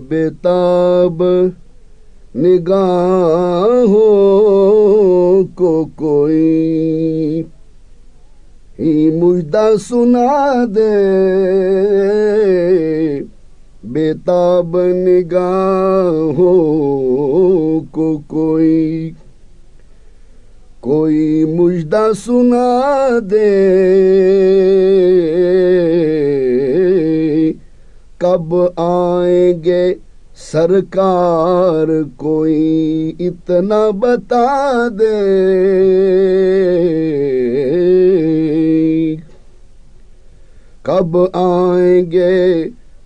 बेताब निगाहों को कोई ही मुझदा सुना दे। बेताब निगाहों को कोई मुझदा सुना दे। कब आएंगे सरकार कोई इतना बता दे। कब आएंगे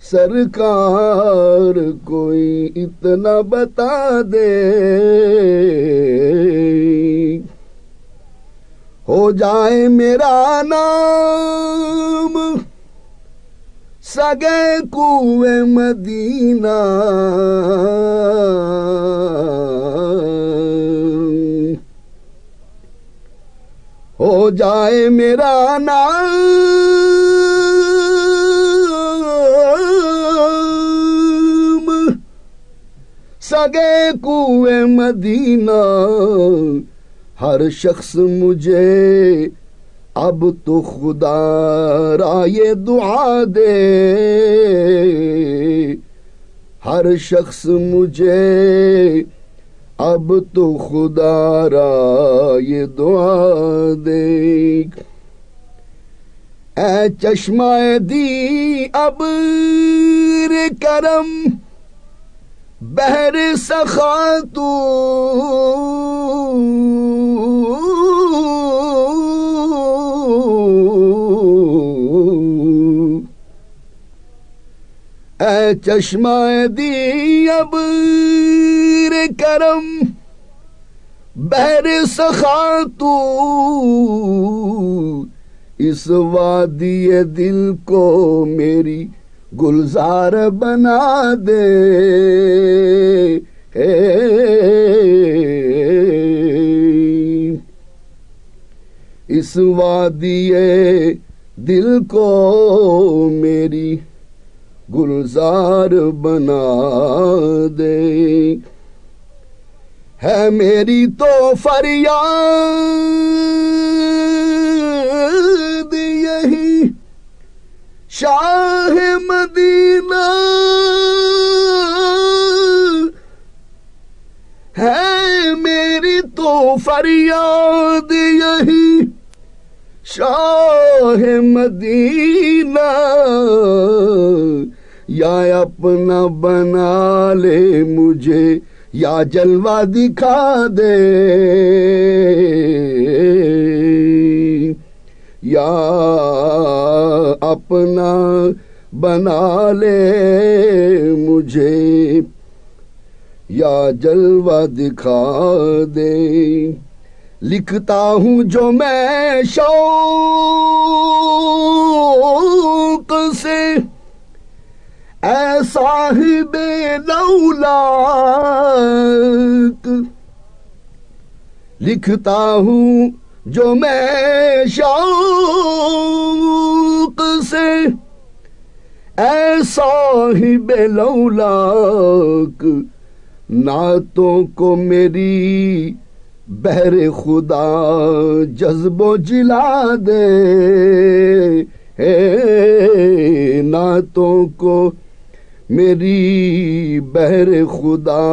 सरकार कोई इतना बता दे। हो जाए मेरा नाम सगे कुए मदीना। हो जाए मेरा नाम सगे कुए मदीना। हर शख्स मुझे अब तो खुदा राये दुआ दे। हर शख्स मुझे अब तो खुदा राये दुआ दे। ऐ चश्माए दी अब रे करम बहर सखा तू। ऐ चश्माए दी अब रे करम बहर सखा तू। इस वादी दिल को मेरी गुलजार बना दे। इस वादी दिल को मेरी गुलजार बना दे। है मेरी तो फरियाद यही शाह मदीना। है मेरी तो फरियाद यही शाह मदीना। या अपना बना ले मुझे या जलवा दिखा दे। या अपना बना ले मुझे या जलवा दिखा दे। लिखता हूँ जो मैं शौक से ऐ साहिबे लौलाक। लिखता हूँ जो मैं शौक से ऐ साहिबे लौलाक। नातों को मेरी बहरे खुदा जज्बो जिला दे। नातों को मेरी बहरे खुदा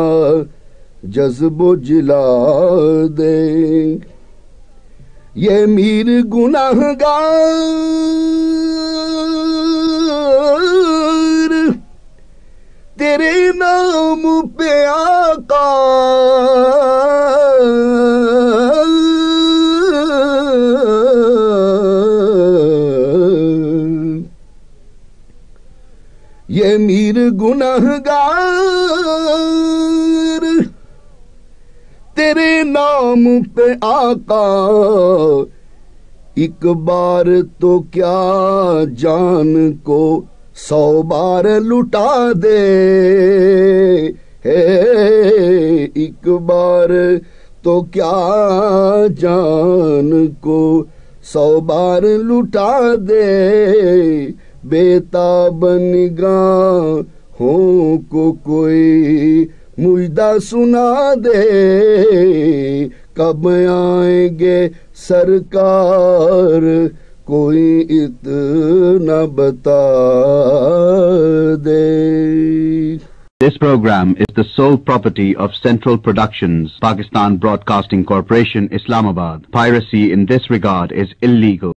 जज्बो जिला दे। ये मीर गुनाहगार तेरे नाम पे आका। ये मीर गुनाहगार तेरे नाम पे आका। एक बार तो क्या जान को 100 बार लुटा दे। एक बार तो क्या जान को 100 बार लुटा दे। बेताब निगाहों को कोई मुझदा सुना दे, कब आएंगे सरकार कोई इतना बता दे। This program is the sole property of Central Productions, Pakistan Broadcasting Corporation, Islamabad. Piracy in this regard is illegal.